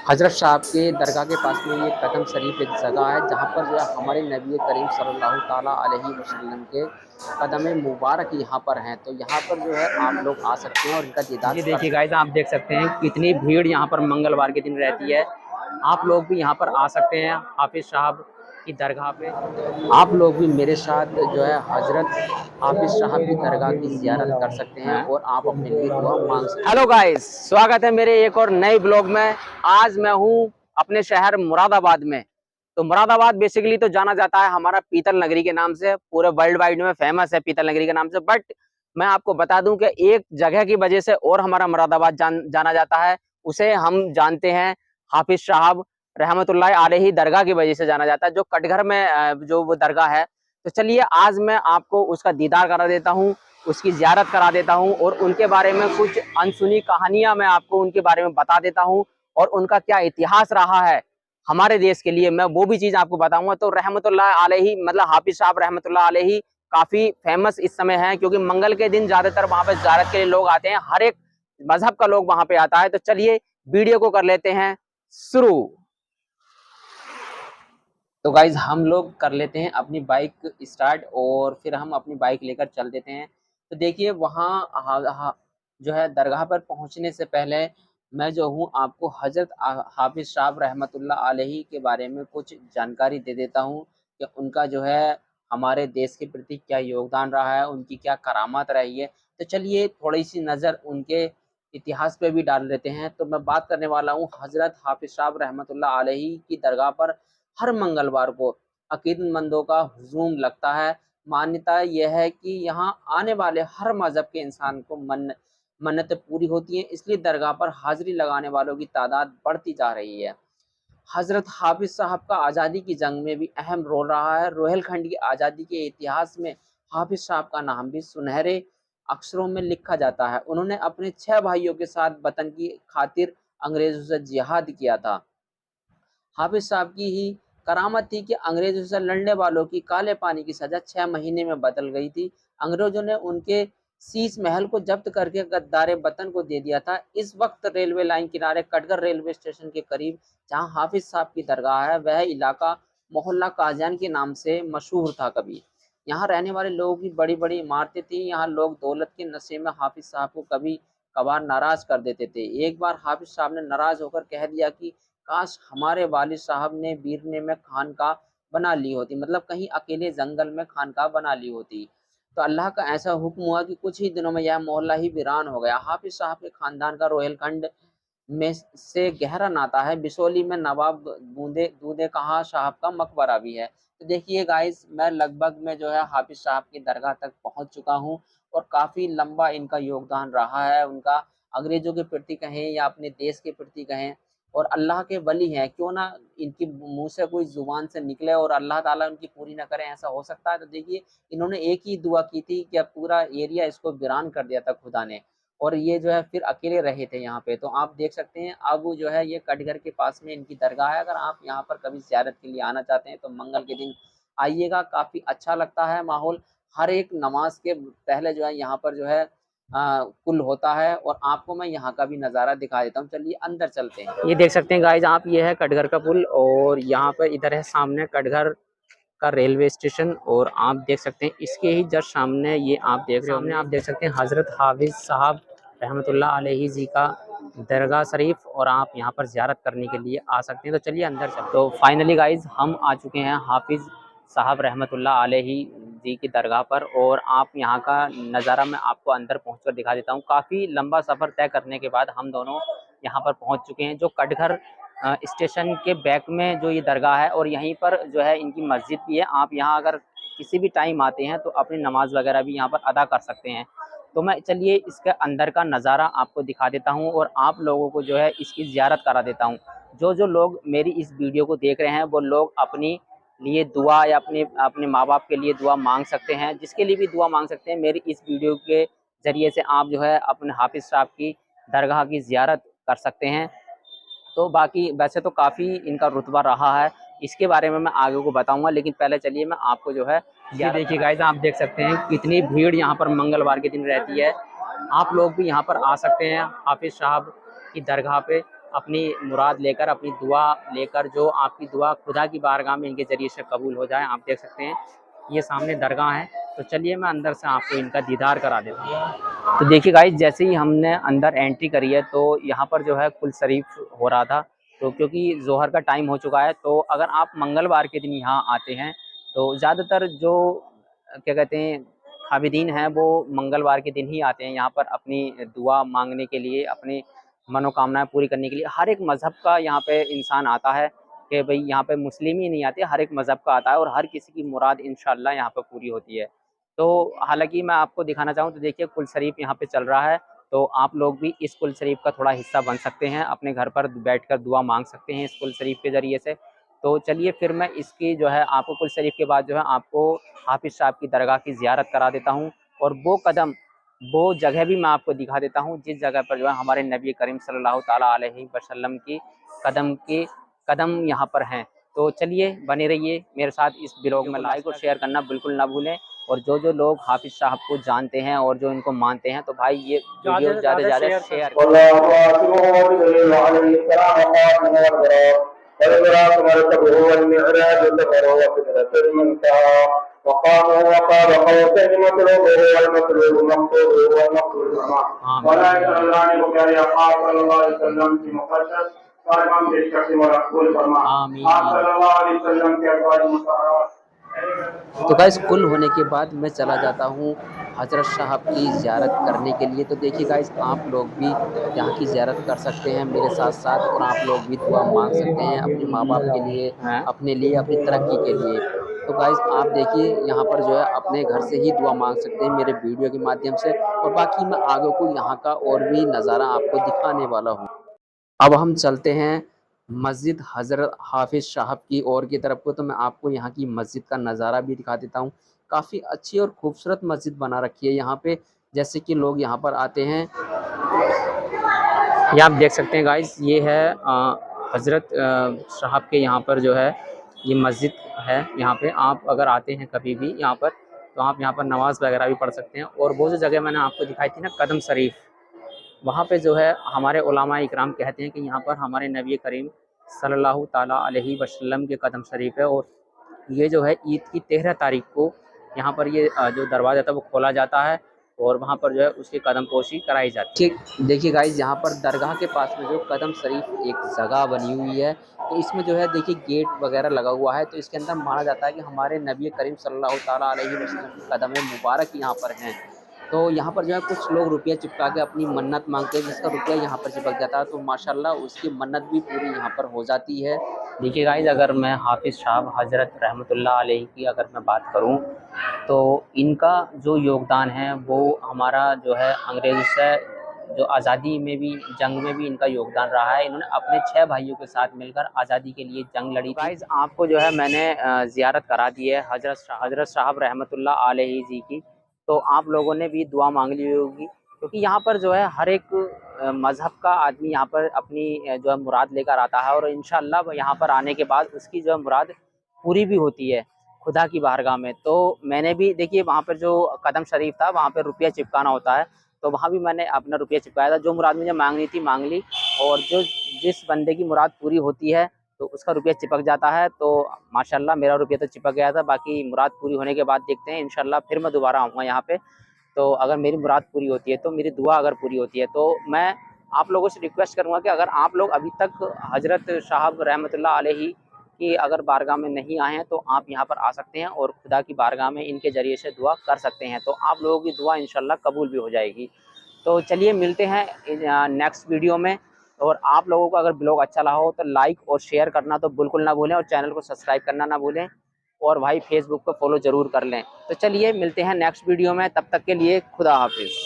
हज़रत साहब के दरगाह के पास में ये कदम शरीफ एक जगह है जहाँ पर जो है हमारे नबी करीम सल्लल्लाहु ताला अलैहि वसल्लम के कदम मुबारक यहाँ पर हैं। तो यहाँ पर जो है आप लोग आ सकते हैं और इनका दीदार ये कर देखिए सकते गाइस, आप देख सकते हैं कितनी भीड़ यहाँ पर मंगलवार के दिन रहती है। आप लोग भी यहाँ पर आ सकते हैं हाफिज साहब की दरगाह पे। हैं। आप लोग भी मेरे साथ जो है हज़रत हाफिज साहब की दरगाह की ज़ियारत कर सकते हैं और आप अपने लिए दुआ मांग सकते हैं। हेलो गाइस, स्वागत है मेरे एक और नए ब्लॉग में। आज मैं हूँ अपने शहर मुरादाबाद में। तो मुरादाबाद बेसिकली तो जाना जाता है हमारा पीतल नगरी के नाम से, पूरे वर्ल्ड वाइड में फेमस है पीतल नगरी के नाम से। बट मैं आपको बता दूं कि एक जगह की वजह से और हमारा मुरादाबाद जाना जाता है, उसे हम जानते हैं हाफिज साहब रहमतुल्लाह अलैहि दरगाह की वजह से जाना जाता है, जो कटघर में जो वो दरगाह है। तो चलिए आज मैं आपको उसका दीदार करा देता हूँ, उसकी ज़ियारत करा देता हूँ और उनके बारे में कुछ अनसुनी कहानियां मैं आपको उनके बारे में बता देता हूँ और उनका क्या इतिहास रहा है हमारे देश के लिए, मैं वो भी चीज आपको बताऊंगा। तो रहमतुल्लाह अलैहि मतलब हाफिज साहब रहमतुल्लाह अलैहि काफी फेमस इस समय है, क्योंकि मंगल के दिन ज्यादातर वहां पे ज़ियारत के लिए लोग आते हैं, हर एक मजहब का लोग वहां पे आता है। तो चलिए वीडियो को कर लेते हैं शुरू। तो गाइज हम लोग कर लेते हैं अपनी बाइक स्टार्ट और फिर हम अपनी बाइक लेकर चल देते हैं। तो देखिए वहाँ जो है दरगाह पर पहुंचने से पहले मैं जो हूँ आपको हजरत हाफिज साहब रहमतुल्लाह अलैहि के बारे में कुछ जानकारी दे देता हूँ कि उनका जो है हमारे देश के प्रति क्या योगदान रहा है, उनकी क्या करामात रही है। तो चलिए थोड़ी सी नज़र उनके इतिहास पे भी डाल लेते हैं। तो मैं बात करने वाला हूँ हजरत हाफिज साहब रहमतुल्लाह अलैहि की दरगाह पर हर मंगलवार को अकीदतमंदों का हुजूम लगता है। मान्यता यह है कि यहाँ आने वाले हर मजहब के इंसान को मन्नतें पूरी होती हैं, इसलिए दरगाह पर हाजिरी लगाने वालों की तादाद बढ़ती जा रही है। हजरत हाफिज साहब का आज़ादी की जंग में भी अहम रोल रहा है। रोहिलखंड की आज़ादी के इतिहास में हाफिज साहब का नाम भी सुनहरे अक्षरों में लिखा जाता है। उन्होंने अपने 6 भाइयों के साथ वतन की खातिर अंग्रेजों से जिहाद किया था। हाफिज साहब की ही करामत थी कि अंग्रेजों से लड़ने वालों की काले पानी की सजा 6 महीने में बदल गई थी। अंग्रेजों ने उनके शीश महल को जब्त करके गद्दारे वतन को दे दिया था। इस वक्त रेलवे लाइन किनारे कटघर रेलवे स्टेशन के करीब जहां हाफिज साहब की दरगाह है, वह इलाका मोहल्ला काजियान के नाम से मशहूर था। कभी यहाँ रहने वाले लोगों की बड़ी बड़ी इमारतें थी। यहाँ लोग दौलत के नशे में हाफिज साहब को कभी कभार नाराज कर देते थे। एक बार हाफिज साहब ने नाराज होकर कह दिया कि काश हमारे वालिद साहब ने बीरने में खानका बना ली होती, मतलब कहीं अकेले जंगल में खानका बना ली होती। तो अल्लाह का ऐसा हुक्म हुआ कि कुछ ही दिनों में यह मोहल्ला ही वीरान हो गया। हाफिज साहब के खानदान का रोहिलखंड में से गहरा नाता है। बिसोली में नवाब बूंदे दूधे कहाँ साहब का मकबरा भी है। तो देखिए गाइस, मैं लगभग में जो है हाफिज साहब की दरगाह तक पहुंच चुका हूं और काफी लंबा इनका योगदान रहा है। उनका अंग्रेजों के प्रति कहें या अपने देश के प्रति कहें, और अल्लाह के वली हैं, क्यों ना इनकी मुंह से कोई जुबान से निकले और अल्लाह ताला उनकी पूरी ना करें, ऐसा हो सकता है। तो देखिए इन्होंने एक ही दुआ की थी कि अब पूरा एरिया इसको वीरान कर दिया था खुदा ने, और ये जो है फिर अकेले रहे थे यहाँ पे। तो आप देख सकते हैं अब जो है ये कटघर के पास में इनकी दरगाह है। अगर आप यहाँ पर कभी ज़ियारत के लिए आना चाहते हैं तो मंगल के दिन आइएगा, काफ़ी अच्छा लगता है माहौल। हर एक नमाज के पहले जो है यहाँ पर जो है कुल होता है, और आपको मैं यहाँ का भी नज़ारा दिखा देता हूँ। चलिए अंदर चलते हैं। ये देख सकते हैं गाइज आप, ये है कटघर का पुल और यहाँ पर इधर है सामने कटघर का रेलवे स्टेशन, और आप देख सकते हैं इसके ही जस्ट सामने ये आप देख रहे हो, सामने आप देख सकते हैं हज़रत हाफिज साहब रहमतुल्लाह अलैहि जी का दरगाह शरीफ, और आप यहाँ पर ज़ियारत करने के लिए आ सकते हैं। तो चलिए अंदर चलते हैं। तो फाइनली गाइज हम आ चुके हैं हाफिज साहब रहमतुल्लाह अलैहि जी की दरगाह पर, और आप यहाँ का नज़ारा मैं आपको अंदर पहुँचकर दिखा देता हूँ। काफ़ी लंबा सफ़र तय करने के बाद हम दोनों यहाँ पर पहुँच चुके हैं, जो कटघर स्टेशन के बैक में जो ये दरगाह है, और यहीं पर जो है इनकी मस्जिद भी है। आप यहाँ अगर किसी भी टाइम आते हैं तो अपनी नमाज वगैरह भी यहाँ पर अदा कर सकते हैं। तो मैं चलिए इसके अंदर का नज़ारा आपको दिखा देता हूँ और आप लोगों को जो है इसकी ज़ियारत करा देता हूँ। जो जो लोग मेरी इस वीडियो को देख रहे हैं वो लोग अपनी लिए दुआ या अपने अपने माँ बाप के लिए दुआ मांग सकते हैं, जिसके लिए भी दुआ मांग सकते हैं। मेरी इस वीडियो के ज़रिए से आप जो है अपने हाफिज साहब की दरगाह की ज़ियारत कर सकते हैं। तो बाकी वैसे तो काफ़ी इनका रुतबा रहा है, इसके बारे में मैं आगे को बताऊंगा, लेकिन पहले चलिए मैं आपको जो है ये देखिए गाइस, आप देख सकते हैं कितनी भीड़ यहाँ पर मंगलवार के दिन रहती है। आप लोग भी यहाँ पर आ सकते हैं हाफिज साहब की दरगाह पे अपनी मुराद लेकर, अपनी दुआ लेकर, जो आपकी दुआ खुदा की बारगाह में इनके ज़रिए से कबूल हो जाए। आप देख सकते हैं ये सामने दरगाह है। तो चलिए मैं अंदर से आपको इनका दीदार करा देता हूँ। तो देखिए गाइस, जैसे ही हमने अंदर एंट्री करी है तो यहाँ पर जो है कुल शरीफ हो रहा था। तो क्योंकि ज़ोहर का टाइम हो चुका है, तो अगर आप मंगलवार के दिन यहाँ आते हैं तो ज़्यादातर जो क्या कहते हैं आबिदीन हैं वो मंगलवार के दिन ही आते हैं यहाँ पर अपनी दुआ मांगने के लिए, अपनी मनोकामनाएं पूरी करने के लिए। हर एक मज़हब का यहाँ पे इंसान आता है कि भाई यहाँ पे मुस्लिम ही नहीं आते, हर एक मज़हब का आता है और हर किसी की मुराद इंशाअल्लाह यहाँ पर पूरी होती है। तो हालांकि मैं आपको दिखाना चाहूँ तो देखिए कुल शरीफ यहाँ पे चल रहा है, तो आप लोग भी इस कुल शरीफ का थोड़ा हिस्सा बन सकते हैं, अपने घर पर बैठकर दुआ मांग सकते हैं इस कुल शरीफ के ज़रिए से। तो चलिए फिर मैं इसकी जो है आपको कुल शरीफ के बाद जो है आपको हाफिज़ साहब की दरगाह की ज़ियारत करा देता हूँ, और वो जगह भी मैं आपको दिखा देता हूँ जिस जगह पर जो है हमारे नबी करीम सल्लल्लाहु ताला अलैहि वसल्लम की कदम यहाँ पर हैं। तो चलिए बने रहिए मेरे साथ इस ब्लॉग में। लाइक और शेयर करना बिल्कुल ना भूलें, और जो लोग हाफिज़ साहब को जानते हैं और जो इनको मानते हैं तो भाई ये वीडियो ज़्यादा से ज़्यादा शेयर तो गाइस कुल होने के बाद मैं चला जाता हूँ हज़रत साहब की ज़ियारत करने के लिए। तो देखिए गाइस, आप लोग भी यहाँ की ज़ियारत कर सकते हैं मेरे साथ-साथ, और आप लोग भी दुआ मांग सकते हैं अपने माँ-बाप के लिए, अपने लिए, अपनी तरक्की के लिए। तो गाइस आप देखिए यहाँ पर जो है अपने घर से ही दुआ मांग सकते हैं मेरे वीडियो के माध्यम से, और बाकी मैं आगे को यहाँ का और भी नज़ारा आपको दिखाने वाला हूँ। अब हम चलते हैं मस्जिद हज़रत हाफिज़ साहब की ओर की तरफ को। तो मैं आपको यहाँ की मस्जिद का नज़ारा भी दिखा देता हूँ। काफ़ी अच्छी और खूबसूरत मस्जिद बना रखी है यहाँ पे, जैसे कि लोग यहाँ पर आते हैं। ये आप देख सकते हैं गाइस, ये है हज़रत साहब के यहाँ पर जो है ये मस्जिद है। यहाँ पे आप अगर आते हैं कभी भी यहाँ पर, तो आप यहाँ पर नमाज़ वगैरह भी पढ़ सकते हैं। और वो जो जगह मैंने आपको दिखाई थी ना कदम शरीफ, वहाँ पे जो है हमारे उलमा इकराम कहते हैं कि यहाँ पर हमारे नबी करीम सल्लल्लाहु ताला अलैहि वसल्लम के कदम शरीफ है। और ये जो है ईद की 13 तारीख को यहाँ पर ये जो दरवाज़ा था वो खोला जाता है, और वहाँ पर जो है उसकी कदम पोशी कराई जाती है। ठीक देखिए गाइस, यहाँ पर दरगाह के पास में जो कदम शरीफ एक जगह बनी हुई है, तो इसमें जो है देखिए गेट वगैरह लगा हुआ है। तो इसके अंदर माना जाता है कि हमारे नबी करीम सल्लल्लाहु ताला अलैहि वसल्लम की कदम मुबारक यहाँ पर हैं। तो यहाँ पर जो है कुछ लोग रुपया चिपका के अपनी मन्नत मांगते हैं, जिसका रुपया यहाँ पर चिपक जाता है तो माशाल्लाह उसकी मन्नत भी पूरी यहाँ पर हो जाती है। देखिए गाइस, अगर मैं हाफिज़ साहब हज़रत रहमतुल्लाह अलैहि की अगर मैं बात करूं तो इनका जो योगदान है वो हमारा जो है अंग्रेज़ों से जो आज़ादी में भी, जंग में भी इनका योगदान रहा है। इन्होंने अपने 6 भाइयों के साथ मिलकर आज़ादी के लिए जंग लड़ी। गाइस आपको जो है मैंने ज़ियारत करा दी है हज़रत साहब रहमतुल्लाह अलैहि जी की, तो आप लोगों ने भी दुआ मांग ली होगी, क्योंकि यहाँ पर जो है हर एक मज़हब का आदमी यहाँ पर अपनी जो है मुराद लेकर आता है, और इंशाअल्लाह यहाँ पर आने के बाद उसकी जो है मुराद पूरी भी होती है खुदा की बारगाह में। तो मैंने भी देखिए वहाँ पर जो कदम शरीफ था वहाँ पर रुपया चिपकाना होता है, तो वहाँ भी मैंने अपना रुपया चिपकाया था। जो मुराद मुझे मांगनी थी मांग ली, और जिस बंदे की मुराद पूरी होती है तो उसका रुपया चिपक जाता है। तो माशाल्लाह मेरा रुपया तो चिपक गया था, बाकी मुराद पूरी होने के बाद देखते हैं इंशाल्लाह फिर मैं दोबारा आऊँगा यहाँ पे। तो अगर मेरी मुराद पूरी होती है, तो मेरी दुआ अगर पूरी होती है, तो मैं आप लोगों से रिक्वेस्ट करूँगा कि अगर आप लोग अभी तक हज़रत साहब रहमतुल्लाह अलैहि की अगर बारगाह में नहीं आए हैं तो आप यहाँ पर आ सकते हैं और खुदा की बारगाह में इनके ज़रिए से दुआ कर सकते हैं, तो आप लोगों की दुआ इंशाल्लाह कबूल भी हो जाएगी। तो चलिए मिलते हैं नेक्स्ट वीडियो में, और आप लोगों को अगर ब्लॉग अच्छा लगा हो तो लाइक और शेयर करना तो बिल्कुल ना भूलें, और चैनल को सब्सक्राइब करना ना भूलें, और भाई फेसबुक को फॉलो ज़रूर कर लें। तो चलिए मिलते हैं नेक्स्ट वीडियो में, तब तक के लिए खुदा हाफिज़।